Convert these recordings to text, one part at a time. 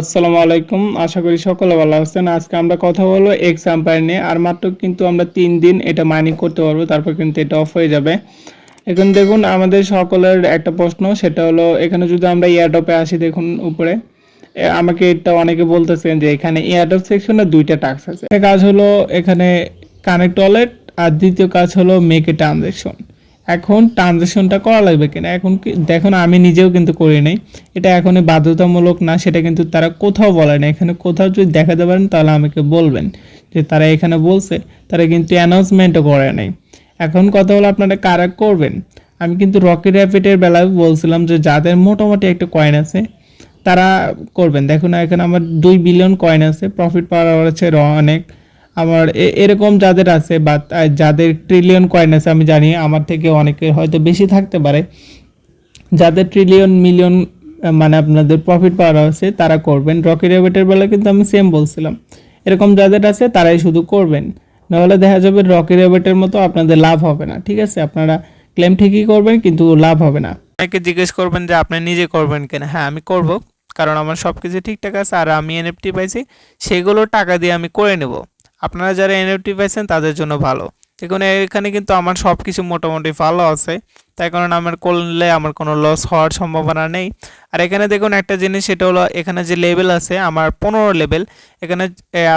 আসসালামু আলাইকুম। আশা করি সকলে ভালো আছেন। আজকে আমরা কথা বলবো এক্সাম্পায়ার নিয়ে। আর মাত্র কিন্তু আমরা 3 দিন এটা মাইনিং করতে পারবো, তারপর কিন্তু এটা অফ হয়ে যাবে। এখন দেখুন আমাদের সকলের একটা প্রশ্ন, সেটা হলো এখানে যদি আমরা এয়ারড্রপে আসি, দেখুন উপরে আমাকে এটা অনেকে বলতেছেন যে এখানে এয়ারড্রপ সেকশনে 2টা টাস্ক আছে। একটা কাজ হলো এখানে কানেক্ট ওয়ালেট, আর দ্বিতীয় কাজ হলো মেক এ ট্রানজ্যাকশন। এখন ট্রানজ্যাকশনটা করা লাগবে কিনা, এখন দেখুন আমি নিজেও কিন্তু করি নাই। এটা এখনই বাধ্যতামূলক না, সেটা কিন্তু তারা কোথাও বলে না। এখানে কোথাও যদি দেখাতে পারেন তাহলে আমাকে বলবেন যে তারা এখানে বলছে, তারা কিন্তু অ্যানাউন্সমেন্টও করে নাই। এখন কথা হলো আপনারা কারা করবেন। আমি কিন্তু রকি র্যাপিডের বেলায় বলছিলাম যে যাদের মোটামুটি একটা কয়েন আছে তারা করবেন। দেখুন এখানে আমার 2 বিলিয়ন কয়েন আছে, প্রফিট পাওয়ার আছে অনেক। আমার এরকম যাদের আছে বা যাদের ট্রিলিয়ন কয়েন আছে, আমি জানি আমার থেকে অনেকে হয়তো বেশি থাকতে পারে, যাদের ট্রিলিয়ন মিলিয়ন মানে আপনাদের প্রফিট পাওয়ার আছে তারা করবেন। রকি র্যাবিটের বেলা কিন্তু আমি সেম বলছিলাম, এরকম যাদের আছে তারাই শুধু করবেন, নাহলে দেখা যাবে রকি র্যাবিটের মতো আপনাদের লাভ হবে না। ঠিক আছে, আপনারা ক্লেম ঠিকই করবেন কিন্তু লাভ হবে না। অনেকে জিজ্ঞেস করবেন যে আপনি নিজে করবেন কিনা। হ্যাঁ, আমি করব, কারণ আমার সব কিছু ঠিকঠাক আছে আর আমি এনএফটি পাইছি, সেগুলো টাকা দিয়ে আমি করে নেব। আপনারা যারা এনএফটি পাইছেন তাদের জন্য ভালো। দেখুন এখানে কিন্তু আমার সব কিছু মোটামুটি ভালো আছে, তাই কারণ আমার করলে আমার কোনো লস হওয়ার সম্ভাবনা নেই। আর এখানে দেখুন একটা জিনিস, সেটা হলো এখানে যে লেভেল আছে আমার 15 লেভেল। এখানে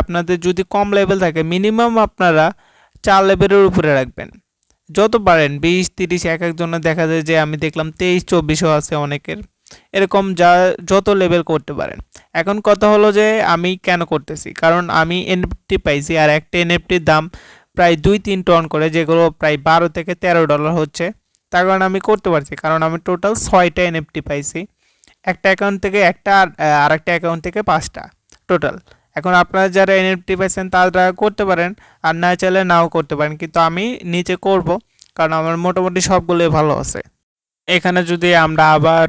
আপনাদের যদি কম লেভেল থাকে মিনিমাম আপনারা 4 লেভেলের উপরে রাখবেন, যত পারেন 20 30। এক একজনের দেখা যায় যে আমি দেখলাম 23 24ও আছে অনেকের, এরকম যত লেভেল করতে পারেন। এখন কথা হলো যে আমি কেন করতেছি, কারণ আমি এনএফটি পাইছি আর একটা এনএফটির দাম প্রায় 2-3 টন করে, যেগুলো প্রায় 12 থেকে 13 ডলার হচ্ছে। তার কারণে আমি করতে পারছি, কারণ আমি টোটাল 6টা এনএফটি পাইছি, একটা অ্যাকাউন্ট থেকে একটা আর একটা অ্যাকাউন্ট থেকে 5টা টোটাল। এখন আপনারা যারা এনএফটি পাইছেন তারা করতে পারেন, আর না চাইলে নাও করতে পারেন, কিন্তু আমি নিচে করব কারণ আমার মোটামুটি সবগুলোই ভালো আছে। এখানে যদি আমরা আবার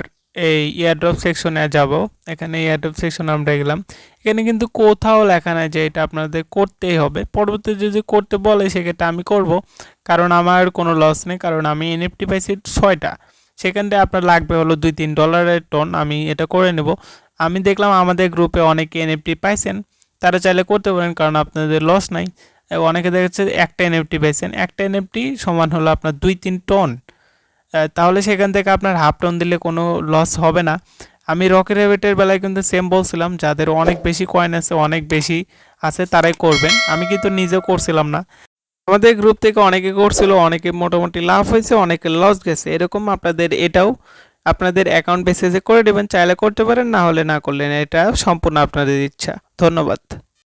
এই এয়ারড্রপ সেকশনে যাব, এখানে এয়ারড্রপ সেকশনে আমরা গেলাম, এখানে কিন্তু কোথাও লেখা নাই যে এটা আপনাদের করতেই হবে। পরবর্তীতে যদি করতে বলে সেক্ষেত্রে আমি করব, কারণ আমার কোনো লস নেই, কারণ আমি এনএফটি পাইছি 6টা, সেখান থেকে আপনার লাগবে হলো 2-3 ডলারের টন। আমি এটা করে নেব। আমি দেখলাম আমাদের গ্রুপে অনেকে এনএফটি পাইছেন, তারা চাইলে করতে পারেন, কারণ আপনাদের লস নাই। অনেকে দেখেছে একটা এনএফটি পাইছেন, একটা এনএফটি সমান হলো আপনার 2-3 টন, তাহলে সেখান থেকে আপনার হাফ টন দিলে কোনো লস হবে না। আমি রকি র্যাবিটের বেলায় কিন্তু সেম বলছিলাম, যাদের অনেক বেশি কয়েন আছে অনেক বেশি আছে তারাই করবেন। আমি কিন্তু নিজেও করছিলাম না, আমাদের গ্রুপ থেকে অনেকে করছিল, অনেকে মোটামুটি লাভ হয়েছে, অনেকে লস গেছে। এরকম আপনাদের এটাও আপনাদের অ্যাকাউন্ট বেসিসে করে দেবেন, চাইলে করতে পারেন, না হলে না করলেন, এটা সম্পূর্ণ আপনাদের ইচ্ছা। ধন্যবাদ।